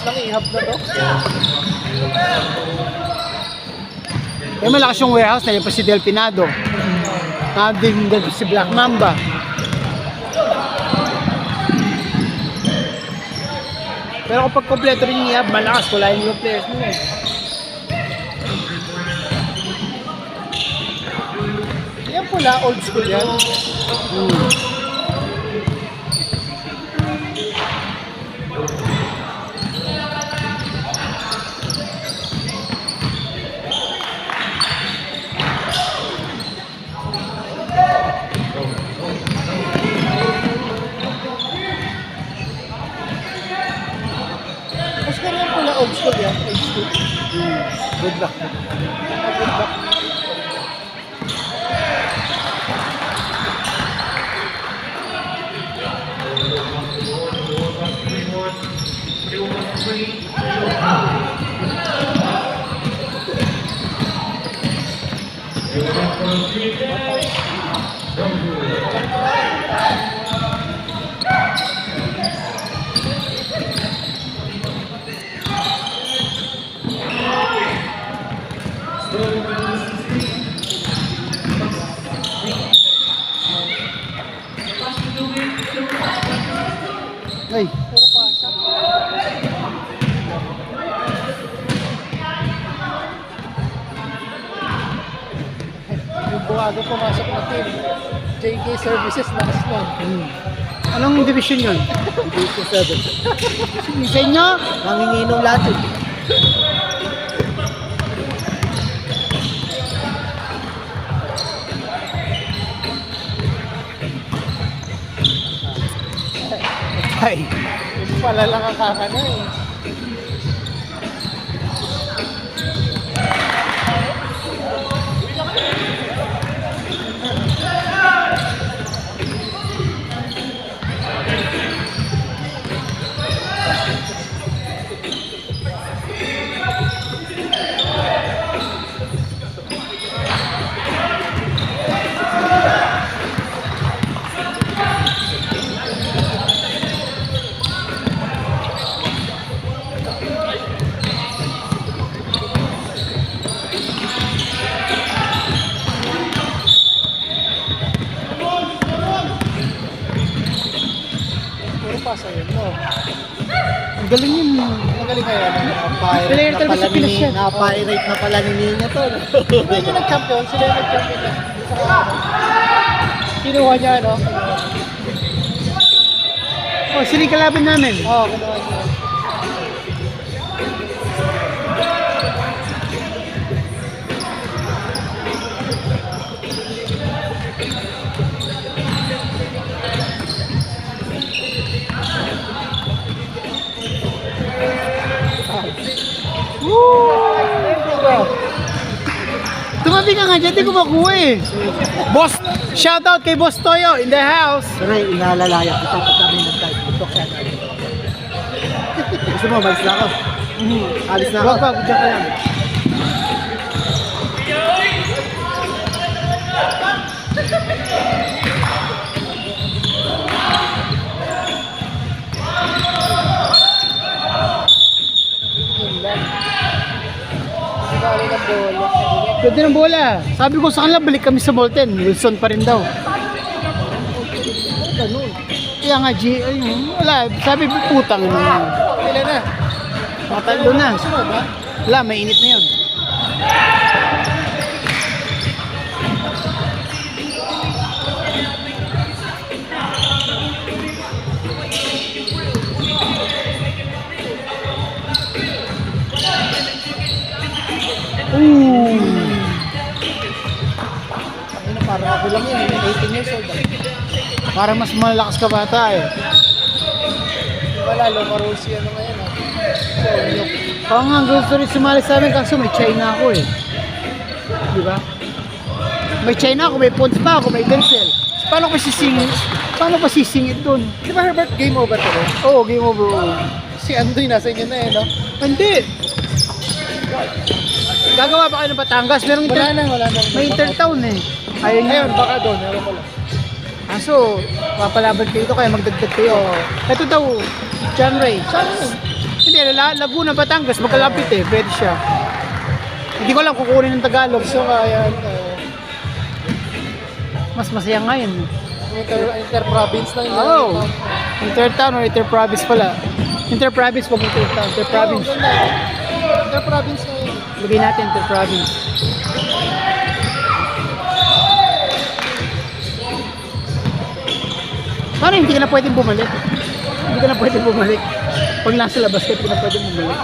ng ihap na to. Eh, malakas yung warehouse na yun pa si Del Pinado. Din si Black Mamba. Pero kapag kompleto rin niya, malakas. Kulayin yung players mo eh. Yan pula, old school yan. Oscar yan pula, old school yan. Old school. Good luck. Good luck. Ay, Puro pasa. Yung buwago pumasok na team. JK Services lakas nun. anong division yun? Division 7. Sa inyo? Nanginginom lahat yun. Ay, Yung pala lang ang kakana eh. Puro pasa yun, no? ang galing yun. Magaling kayo. Player talaga sa Pinas yan. Napirate na pala ni Nina to. Hindi yung nag-champion. Sila yung nag-champion na. Kinuha niya, no? Oh, sila yung kalaban namin. Oo, kinuha niya. Tumabi ka nga dyan, di ko makuha eh. Boss, shout out kay Boss Toyo in the house. Pero inalalaya kita pag kami nag-type. Ito kaya gusto mo, malis na ako. Alis na ako. Wag pa, dyan ka lang. Yun lang. Kasi kami nag-bola. Pwede ng bola. Sabi ko sa kanila, balik kami sa Molten. Wilson pa rin daw. Ganun. Kaya nga, ayun, wala. Sabi ko, putang na. Kailan na? Matalo na. Sunod, ha? Wala, mainit na yun. Ooh. Ayun, parang ako lang yun. 18 years old. Para mas malakas ka bata eh. Wala, Lomarosi ano ngayon, ha? So, yung Ako nga gusto rin sumali sa amin kaso may China ako eh. Di ba? May China ako, may Pons pa ako, may Denzel. Paano ko sisingit? Paano ko sisingit dun? di ba Herbert, game over to? Oo, game over. Si Andoy nasa inyo na eh, no? Hindi. Gagawa pa kayo ng Batangas? Merong Wala na. may intertown eh. Ayun Ayun, yun. baka doon, meron ko lang. Aso, papalaban kayo ito kaya magdagdag kayo. Ito daw, John Ray. Saan yun? Hindi Depende, Laguna, Batangas, magkalapit eh, pwede siya. Hindi ko lang kukunin ng Tagalog. So kaya Mas masaya nga yun. inter-province na yun. Oh. Intertown or interprovince pala. Interprovince, wag intertown. Interprovince. Oo, ganda. Inter-province na yun. Lagay natin interprovince. Paano hindi ka na pwedeng bumalik? Hindi ka na pwedeng bumalik. Pag nasa labas ka, hindi ka na pwedeng bumalik.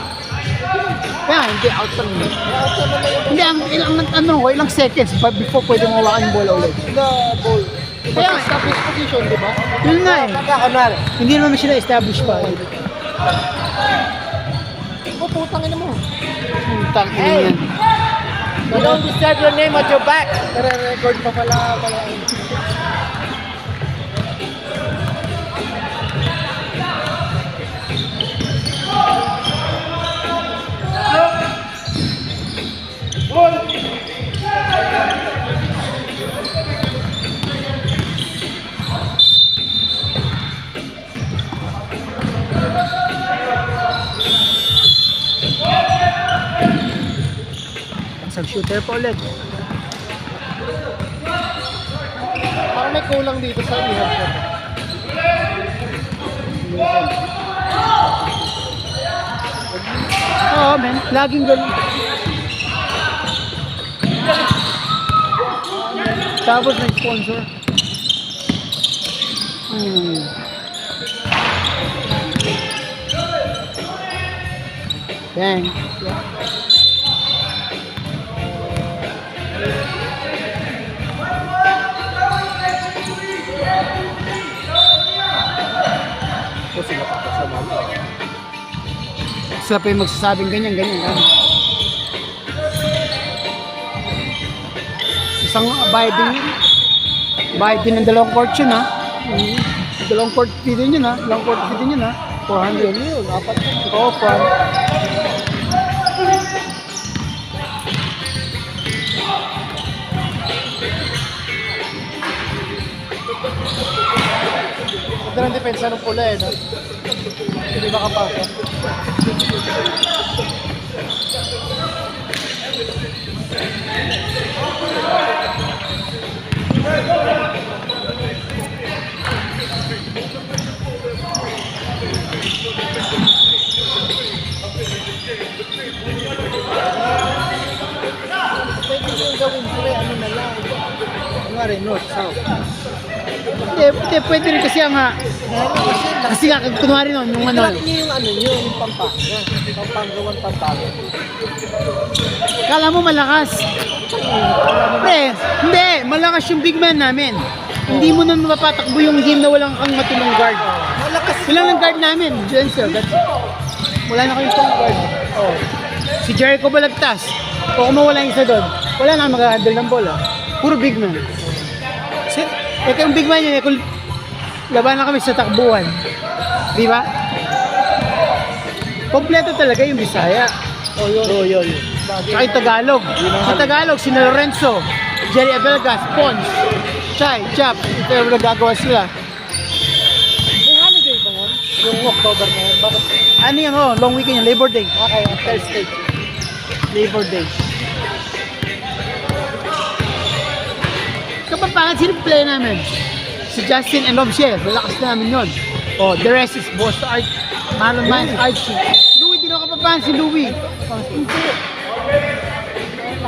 Kaya hindi, out pa rin. Out naman na yun. Hindi, ilang seconds before pwede mawakan yung bola ulit. The ball. Kaya nga. Established position, di ba? Yun nga eh. Pagkakanal. Hindi naman sila established pa. Putang ina mo. Putang ina yan. You don't deserve your name at your back. Nare-record pa pala. Isang shooter pa ulit. Parang may kulang dito sa ihap ko. Oo, men. Laging ganun. Tapos may sponsor. Dang. Sila pa yung magsasabing ganyan. Isang bayad din ng dalawang court yun ha. Dalawang court fee din yun ha. 400 yun. Apat yun. Oo, front. Ito ng depensa ng pula eh, no? Hindi makapasok. Pwede yung gawin ko eh, ano na lang. Kunwari, north, south. Hindi, pwede rin kasi nga. Kasi nga, kunwari nun, yung ano. Ilaki niyo yung ano nyo, yung Pampanga. Pampanga, Pampanga. Kala mo malakas. Hindi, malakas yung big man namin. Hindi mo nun mapatakbo yung game na walang kang matinong guard. Malakas. Ilang lang guard namin, Jensen. Wala na kayong strong guard. Oh. Si Jericho Balagtas. O kung mawala yung isa doon, wala na mag-handle ng bola. Puro big man. Yung big man yun, kung labanan kami sa takbuhan. Di ba? Kompleto talaga yung Bisaya. Yun. Tsaka yung Tagalog. Sa Tagalog, si Lorenzo, Jerry Abelgas, Pons, Chay, Chap, ito yung nagagawa sila. May holiday ba yan? Yung October na yan? Bakit? Ano yung long weekend yung Labor Day. Okay, Thursday. Labor Day. Kapampangan, sino play namin? Si Justin and Robshe, malakas namin yun. Oh, the rest is Boss Art, Marlon Mines, Archie. Louie, di na kapampangan si Louie.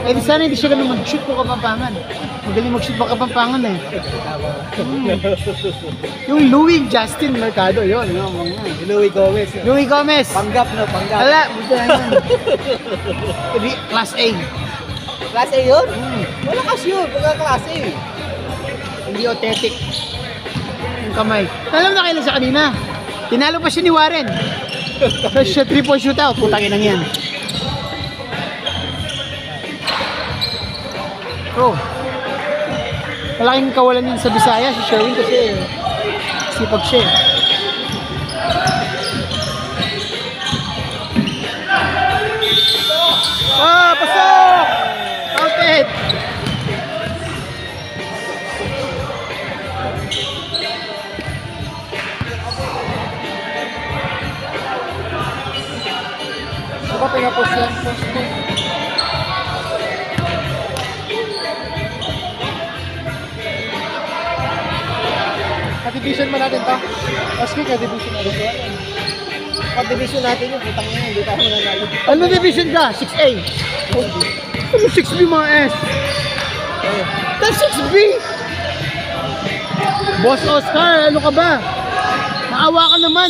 Eh, di sana hindi siya ganun mag-shoot ko kapampangan. Magaling mag-shoot pa kapampangan eh. Yung Louie, Justin Mercado, yun. Louie Gomez. Louie Gomez. Panggap na, panggap. Hala, buta na yan. Class A. Class A yun? Malakas yun, mga class A. Hindi authentic yung kamay. Alam na kailan sa kanina. Tinalo pa siya ni Warren. So siya 3-point shootout. Putang inang yan. Oh. Malaking kawalan yan sa Bisaya si Sherwin kasi sipag siya. Pasok! Counted! Ako pinapos yan. Post ko. Ka-division ba natin to? Aski, ka-division natin to. Ka-division natin yung putang niya. Hindi tayo nanalo. Ano division ka? 6A? Ano 6B mga S? That's 6B! Boss Oscar, ano ka ba? Maawa ka naman.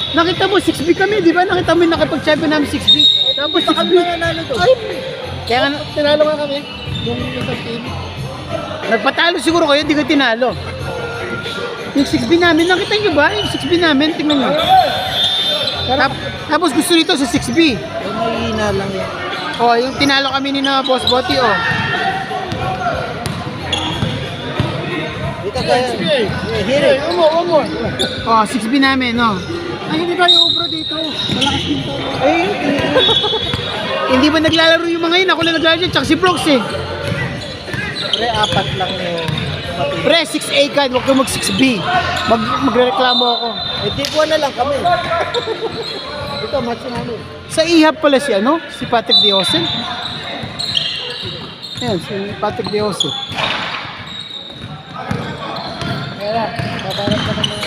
Nakita mo 6B kami, di ba? Nakita mo yung nakipag-champion namin 6B. Tapos 6B. nanalo to. Ay, kaya nga, Tinalo nga kami. Yung isang team. nagpatalo siguro kayo, hindi ko tinalo. Yung 6B namin, nakita nyo ba? Yung 6B namin, tingnan nyo. Tapos gusto nito sa 6B. Ay, mahina lang yan. Oh, yung tinalo kami ni na Boss Botti, oh. Dito tayo. Hiri. Umo. Oh, 6B namin, no. Ay, hindi tayo ubro dito. Malakas din to. Eh, hindi ba naglalaro yung mga yun? Ako na naglalaro dyan, tsaka si Brooks eh. Pre, apat lang yung mati. Pre, 6A ka, huwag kang mag 6B. Magreklamo ako. Eh, tipo na lang kami. Ito, match namin. Sa ihap pala si ano? Si Patrick Diosen. Ayan, si Patrick Diosen. Kaya na, babarat ka ng mga...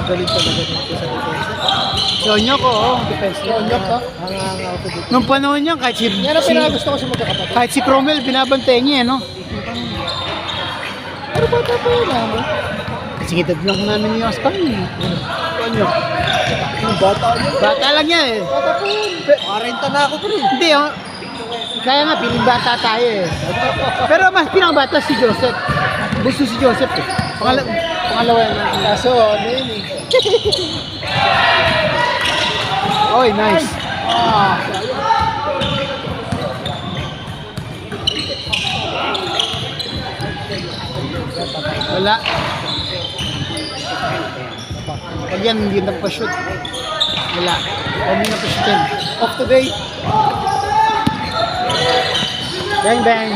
Galing talaga dito sa defense. Si Onyok, oh, defense. Onyok ka? Hanga-hanga ako dito. Nung panahon niya, kahit si, Yan ang pinagusto ko sa magkakapatid. kahit si Cromwell, binabantay niya, eh, no? Pero bata pa yun, mo? Kasi edad lang namin ni Oscar, eh. Onyok. Yung bata yun. Bata lang niya, eh. Bata pa yun. 40 na ako, pre. Hindi, oh. Kaya nga, piling bata tayo, eh. Pero mas pinakabata si Joseph. Gusto si Joseph, eh. Pangalawa yan. Kaso, ano yun eh. Oy, nice. Ah, Wala. Pag yan, hindi na pa-shoot. Wala. Huwag mo na pa-shootin. off today. Bang, bang.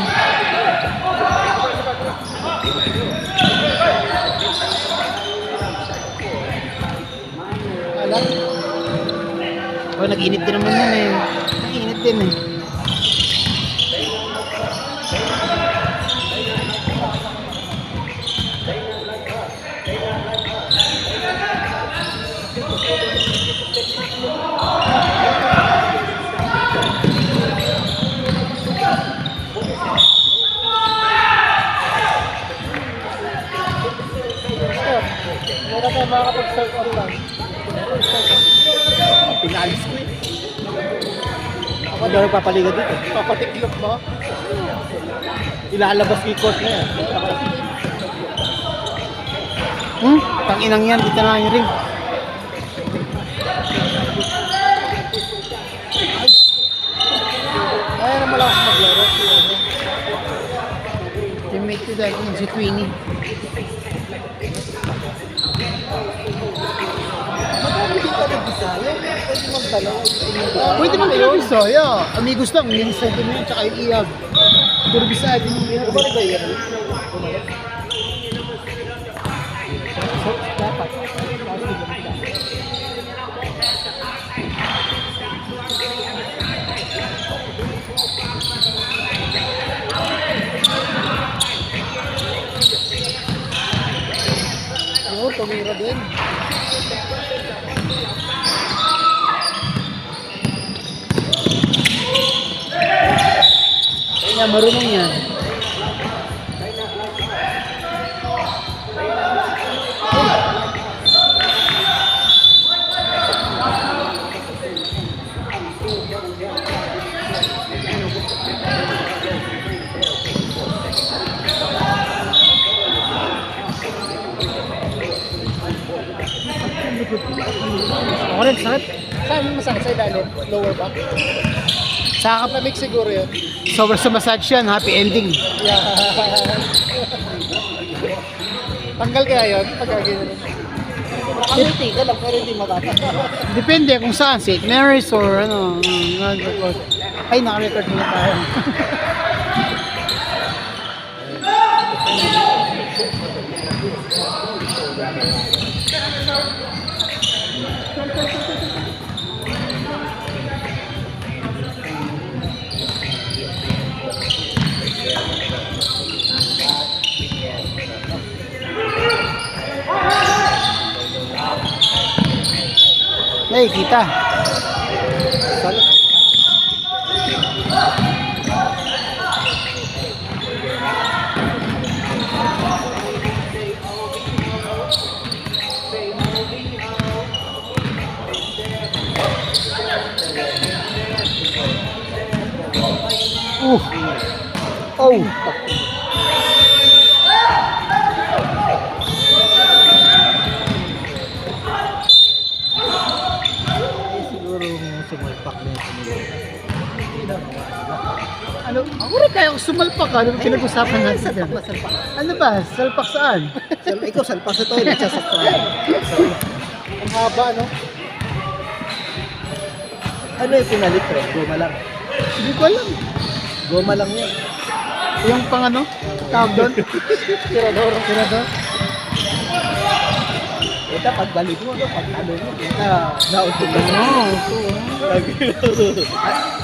Alam. Oh, nag-init din naman yan, eh. Nag-init din, eh. Meron tayo makakapag-start online. Pinalis ko, eh. Ako daw nagpapaliga dito. Papatiklop mo? Ilalabas ikot na yan. Tanginang yan, dito na yung ring. Kaya na malakas maglaro. Teammate ko dahil si Twinnie. Magkano din ka nag-Bisaya? Pwede magdalaw. Pwede man kayo Bisaya. Amigos lang, minsan din yun, tsaka yung Iyag. Puro Bisaya din yung Iyag. Ano ba nagay yan? So, dapat. Ano, tumira din. Kaya marunong yan. Ako rin, sakit. Saan masakit sa ilalim? Lower back? Sa Lamig siguro yun. sobrang sa massage yan, happy ending. Yeah. Tanggal kaya yun? Pagkagin na Nakamiti ka lang pero hindi matata. Depende kung saan, St. Mary's or ano. Ay, naka-record na tayo. Ay, kita. Oh. Siguro sumalpak na yung Ano? Ako rin kaya sumalpak. Ano ba pinag-usapan natin dyan? salpak. Ano ba? Salpak saan? Ikaw, salpak sa toilet, sasaktan. Ang haba, no? Ano yung pinalit, pre? Goma lang. Hindi ko alam. Goma lang yan. Yung pang ano? Tawag doon? Tirador. Tirador? Ito, pagbalik mo, no? Pag-ano mo, ito, nautog ka mo. Oo.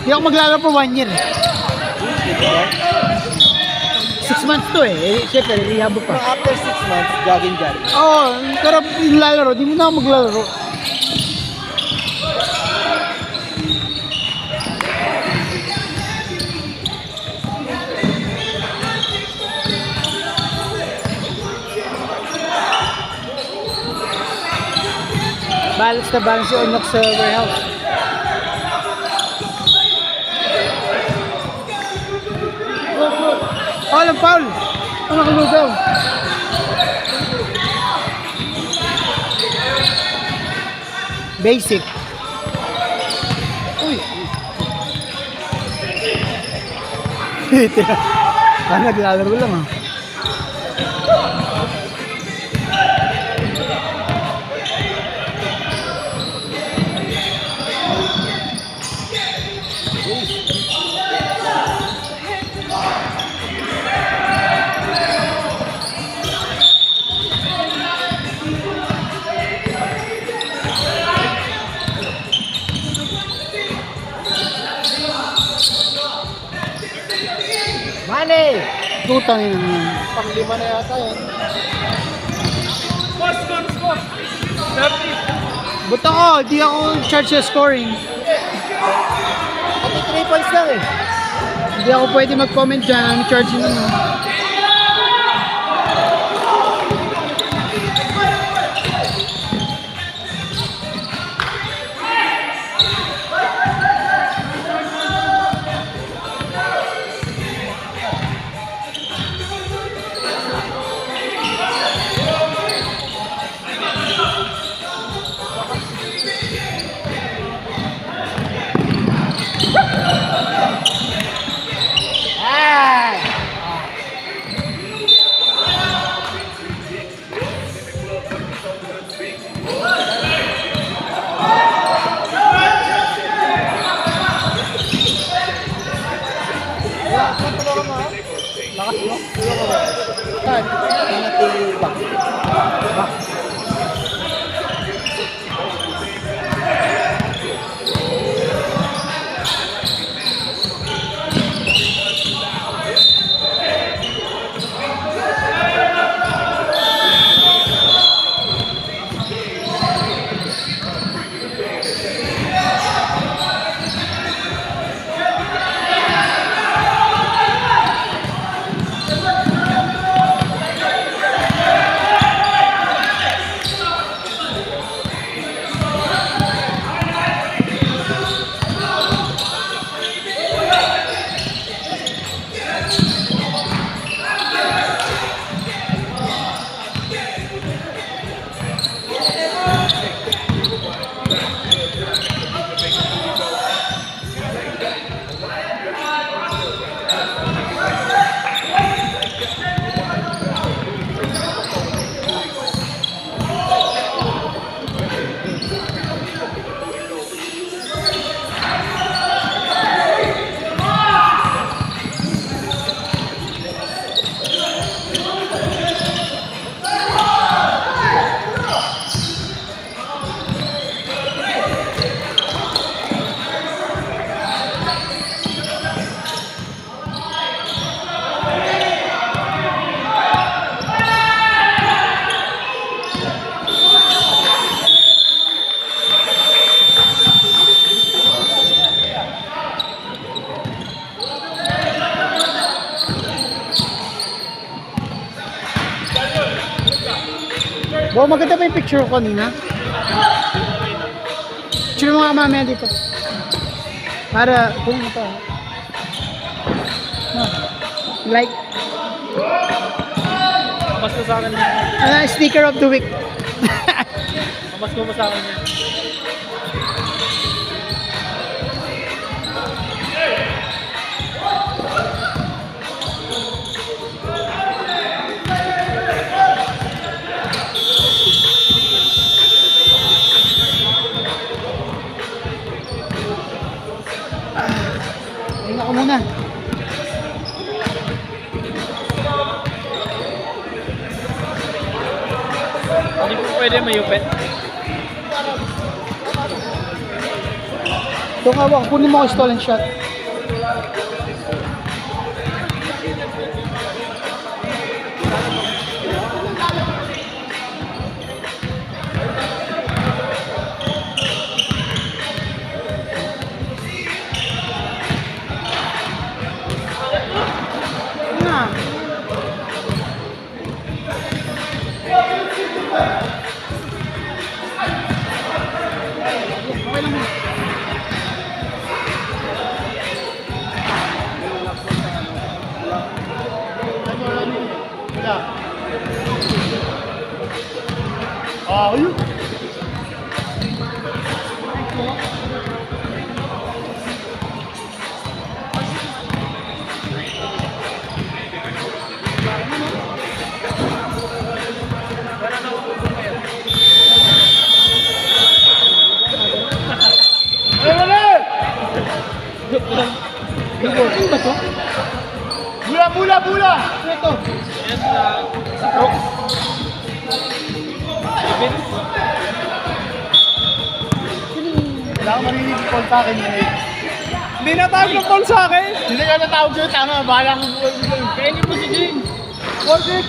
Hindi ako maglalaro for 1 year. 6 months to eh. Siyempre, rehab pa. After 6 months, jogging. Oo, pero yung lalaro, di mo na ako maglalaro. Balance na balance yung unlock sa warehouse. Foul ang foul! Ano nakulugaw? Basic. Uy! Naglalaro lang ah. Money! Tutang yun yan. Pang-5 na yata yun. But ako, di ako charge sa scoring. Pati 3 points lang eh. Hindi ako pwede mag-comment dyan. Ano charge yun mo? Lakas mo? Saan? Yung box. Box. Bo, maganda pa yung picture ko kanina. Picture mo nga mamaya dito. Para, kung ito. Like, Mas ko sa akin yan. sticker of the week. Mas ko sa akin yan. Ayun ako muna. Hindi po pwede mayupit. Ito nga ba, kunin mo ako stolen shot. Nga. Okay lang mo. Wala. Ayun. Ano ba to? Bula! Ano ito? Yan sa Brooks. Vince. Wala akong marinig call sa akin yun eh. Hindi na tawag ng call sa akin. Hindi ka natawag sa'yo, tama. Bahala ko. Kaya niyo po si Jane. Bakit?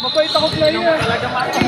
Mapait ako player. Talaga mati.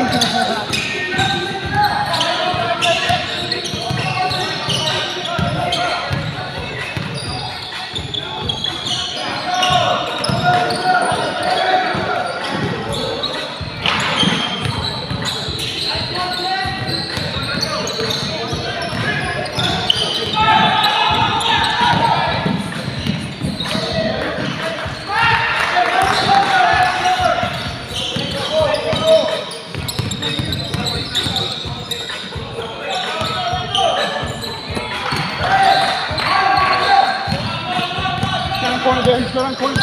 Parang corner.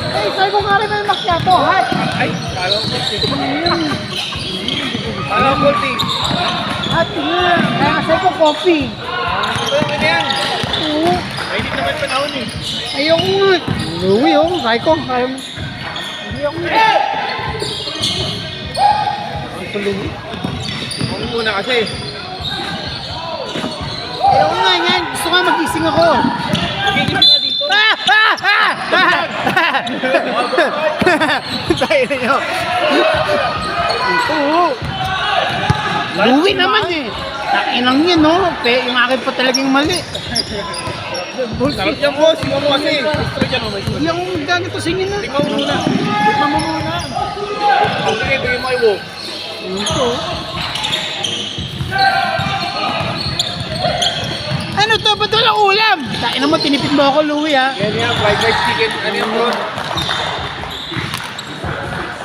Ay, sabi ko nga rin may macchiato, hot. Ay, kala ko multi. Kala ko multi. Hot, yun. Kaya nga sabi ko coffee. Ito yung yan. Oo. Mainit naman panahon eh. Ayoko nga. Uwi, oh. Kaya ko. Kaya mo. Hindi ako nga. Ang tulungi. Ang muna kasi. Ayoko nga yan. Gusto nga magising ako. Magiging ka dito. Tayo na nyo. Oo. Uwi naman eh. Takinang yun, no? Yung akin pa talagang mali. Sarap yan boss. Tingnan mo kasi. Gusto dyan o may Hindi ako magganito sa inyo na. Tingnan mo muna. Tingnan mo muna. Okay, bigyan mo kayo walk. Ito. Ano to? Ba't walang ulam? Tain naman, tinipid mo ako, Louie, ha? Yan yan. Fried rice chicken. Ano yan bro?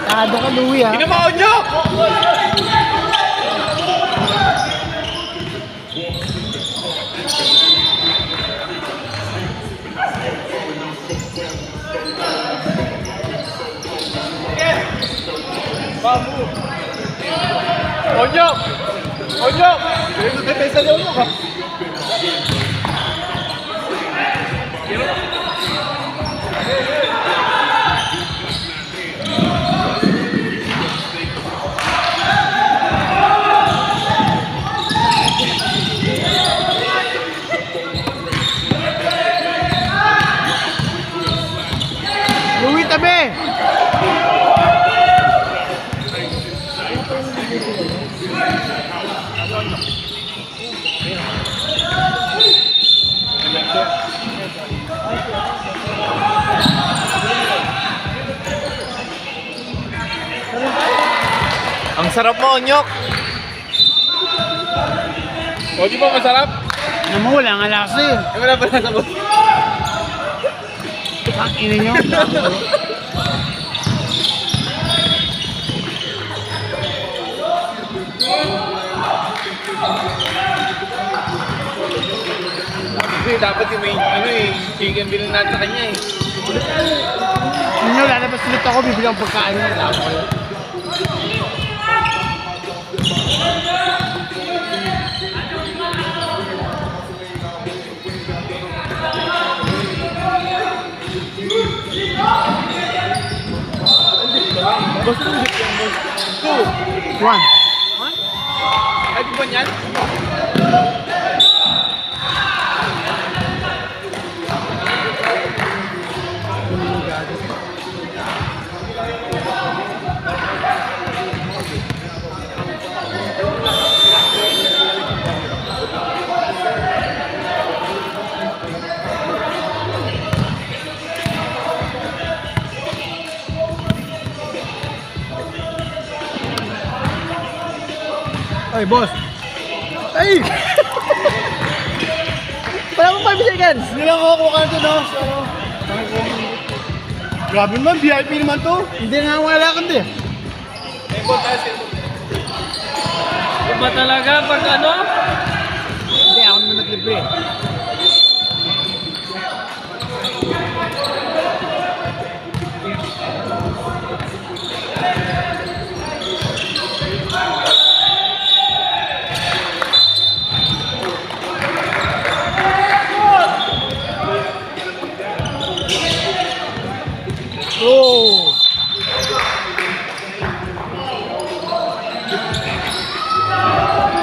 Tado ka, Louie, ha? Tinamaon nyo! Babu! Onyok! Onyok! Ito tayo sa loob ka. Louie, tabi! Sarap mo, Onyok. O, di ba masarap? Alam mo, wala nga lasa eh. Eh, wala pala sa boss. Ang ina nyo. Kasi dapat yung may, ano eh, chicken bilhin natin sa kanya eh. Ano, lalabas ulit ako, bibigyan ko pagkain ng tapos. Boss, ano yung yan, boss? 2. One. Ay, di ba yan? Ay, boss. Ay! Wala mo 5 seconds. Hindi lang ako kuha ka no? So, grabe naman, VIP naman to. Hindi nga wala kundi. Table tayo, table. Iba talaga pag ano? Hindi, ako naman naglibre. Oh!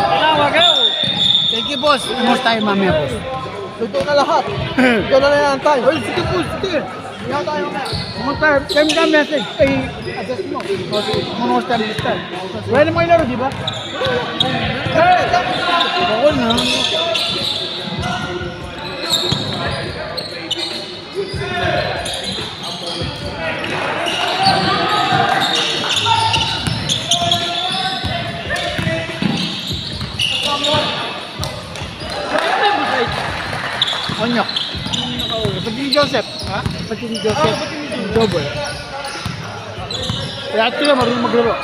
Kailangan wagaw. Thank you, boss. Kumusta tayo mamaya, boss? Luto na lahat. Ikaw na lang ang time. Ay, sige po, sige. Hindi na tayo mamaya. Kumusta? Time ka message. Ay, adjust mo. O, sige. Kumusta tayo message. Wala naman yung laro, di ba? Ako na. Onyok. Pati ni Joseph. Ha? Pati ni Joseph. Double. Kaya ito lang, marunong maglaro.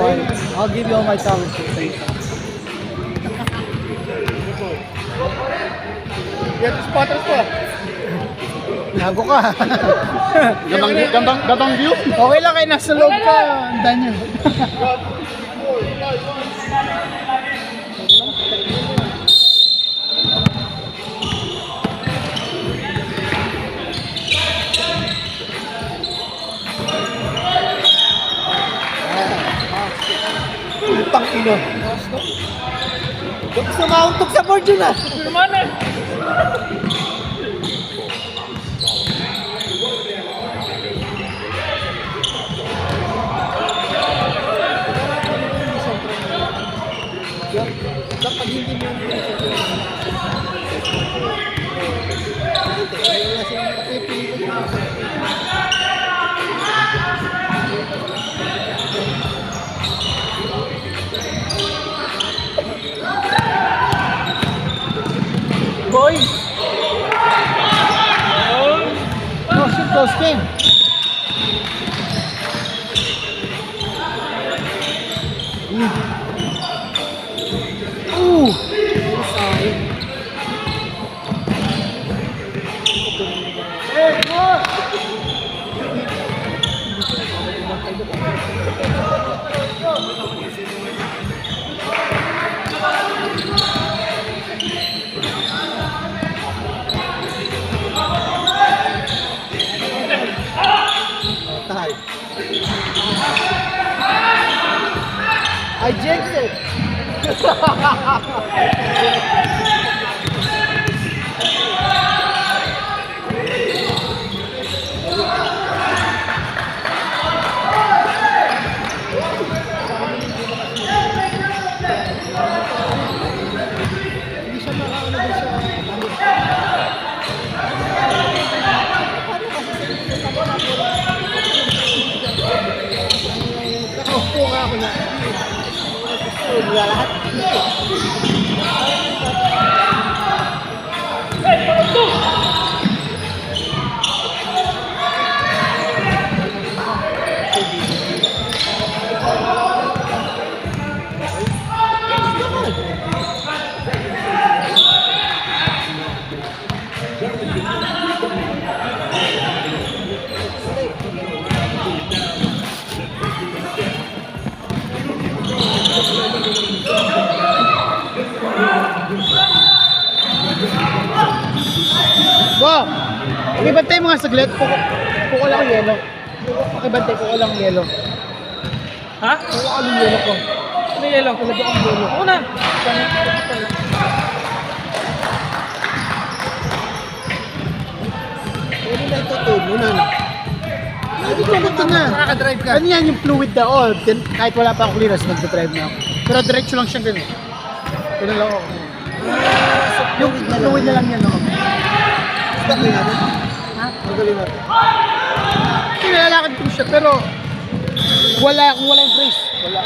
I'll give you all my talent. Yan, spotters ko. Nago ka. Gandang view. Okay lang kayo, nasa loob ka. Andan yan. Putang ina. Gusto mauntok sa board yun ah. Mana? Kapag hindi mo yung Boys! No, shoot those game. Ooh! Hey, what? tahay. I jinxed it! Hindi siya makaano doon sa... Nakaupo nga ako na. Gusto lahat. Wow! Pakibantay mga saglit. Puko lang ang yelo. Pakibantay, puko lang ang yelo. Ha? Puko lang ang yelo ko. Ano yelo? Talaga ang yelo. Ako na. Pwede na ito muna na. Hindi ko ito na. Nakaka-drive ka. Ano yan yung fluid na all? Kahit wala pa ako clearance, nagdadrive na ako. Pero diretso lang siyang ganun. Ganun lang ako. Yung fluid na lang yan ako. Gagawin natin. Ha? Gagawin natin. Nilalakad ko siya pero wala yung brace. Wala.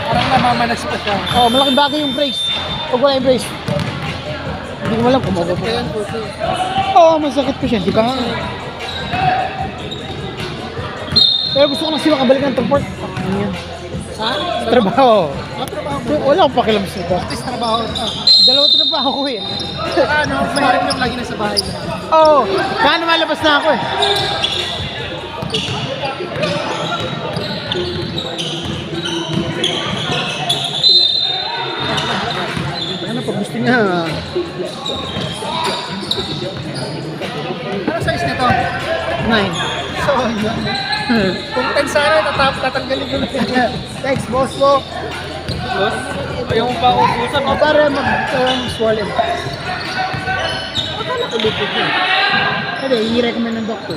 Parang namamanas pa siya. Oh, malaking bagay yung brace. Pag wala yung brace. Hindi ko alam kung ano Kaya yan po siya. Oo, masakit ko siya. Di ba nga? Pero gusto ko na sila kabalik ng transport. Ano yan? Saan? Sa trabaho. Trabaho mo. Wala akong pakialam sa ito. At least trabaho. Dalawa trabaho ko eh. Ano, mahirap yung lagi na sa bahay na. Oo. Kaya malabas na ako eh. Ano pag gusto niya? Ano size nito? 9. So, kung 10 sana, tatanggalin ko na. Thanks, boss mo. Boss? Ayaw mo pa ako ubusan, no? Para mag-swollen. Akala ko lupit yun. Hindi, i-recommend ng doctor.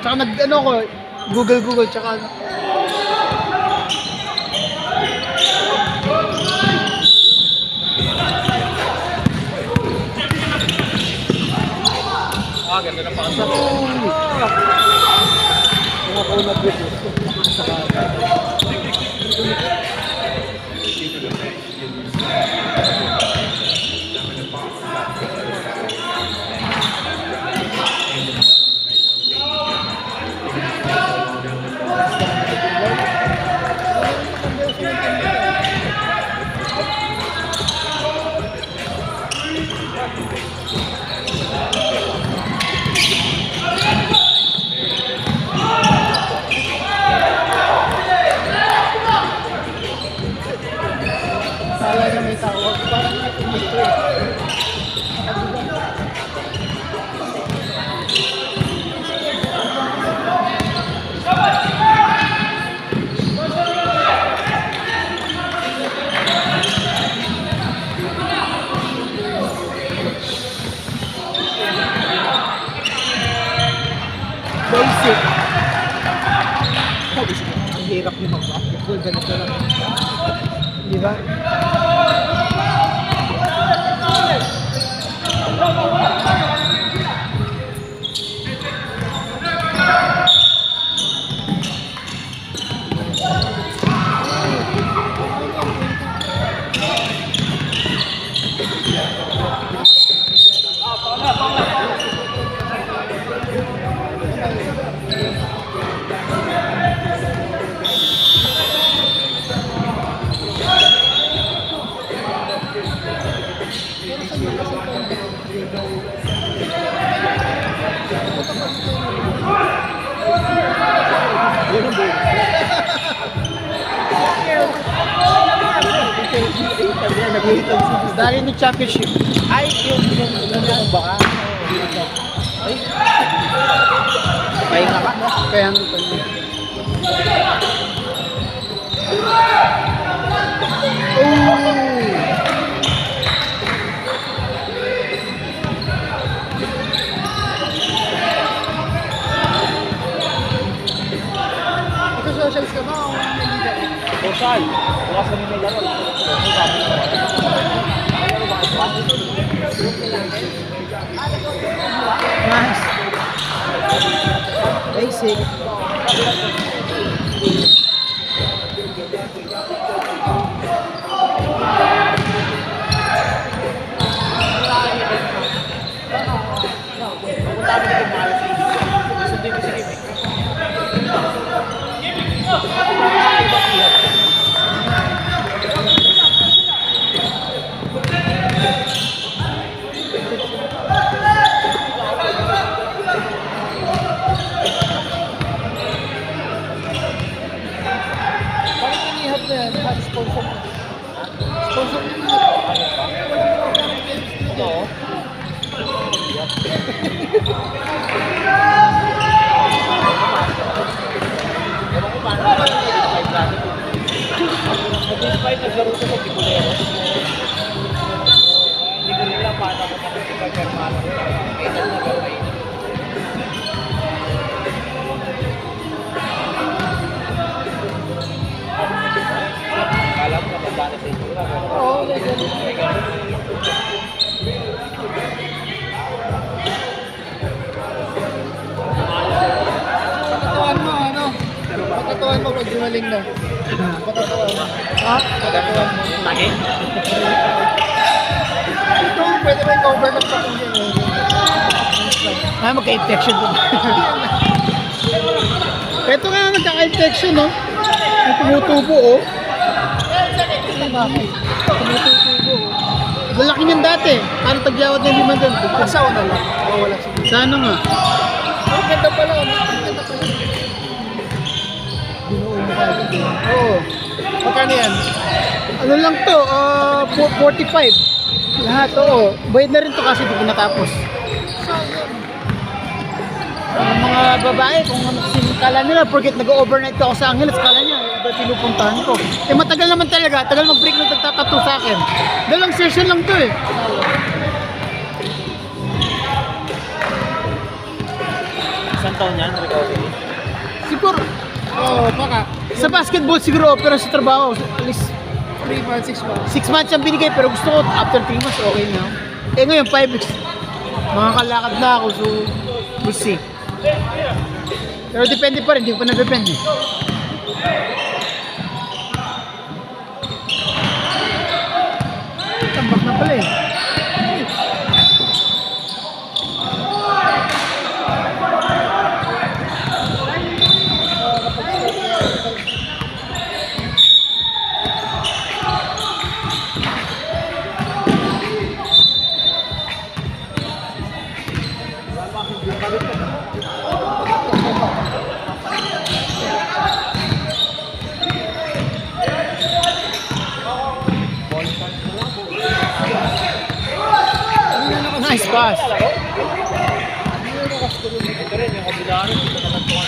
Tsaka nag-ano ko, Google, tsaka Ah, ganda na pa kasi. Mga kunat with it. hirap yung mag-basketball, ganito lang. Di ba? Dahil ng championship. Ay, yung baka. Ay, pahinga ka, no? Kaya Ito socials ka ba o hindi ka? Social. Bukas kami may laro. nice. Basic. Bakit inihap na yan? Bakit sponsor na? Sponsor na yan. Ito. Ewan ko paano ba yung 5 natin. Mag-inspire naglaro ko sa Tibulero. Hindi ko rin lang paano ako makikipag Germano. Kaya naglaro kayo. Alam ko matanda na sa itsura. Oo, may ganun. Patatawan mo, ano? Patatawan mo pag gumaling na. Patatawan mo. Ha? Patatawan mo. Tahi. Ito, pwede ba i-overlock pa kung yun? Ay, magka-infection po. Ito nga nagkaka-infection, no? May tumutubo, oh. Tumututubo. Lalaki niyan dati. Parang tagyawat na liman dyan. Pasaw na lang. Oo, wala siya. Sa ano nga? Ang ganda pala, ano? Ang ganda pala. Binuo mo ka. Oo. Magkano yan? Ano lang to? 45. Lahat, oo. Bayad na rin to kasi di ko natapos. Ang mga babae, kung ano kala nila, forget nag-overnight ako sa Angeles, kala niya, iba pinupuntahan ko. Eh matagal naman talaga, tagal mag-break nung nagtatattoo sa akin. Dalang session lang to eh. Isang taon yan, recovery. Siguro, Oo, baka. sa basketball siguro, pero sa trabaho, at least 3 months, 6 months. 6 months ang binigay, pero gusto ko after 3 months, okay na. Eh ngayon, 5 weeks. Makakalakad na ako, so we'll see. Pero depende pa rin, hindi ko pa na-depende. Tambak na pala eh. Nice pass. Ito rin, yung kabilaan, ito naman ito.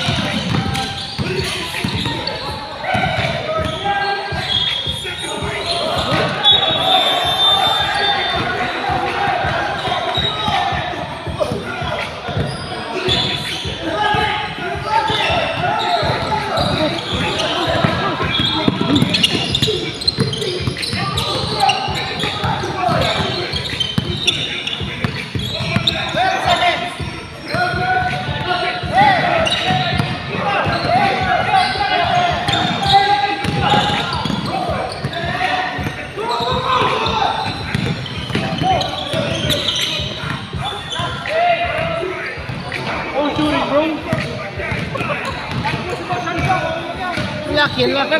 Laki, laki.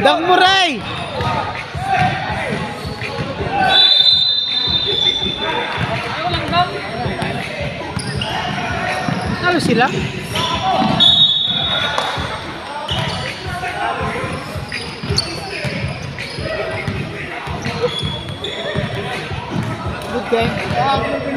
Dak mo, Ray! Ano sila? Good game.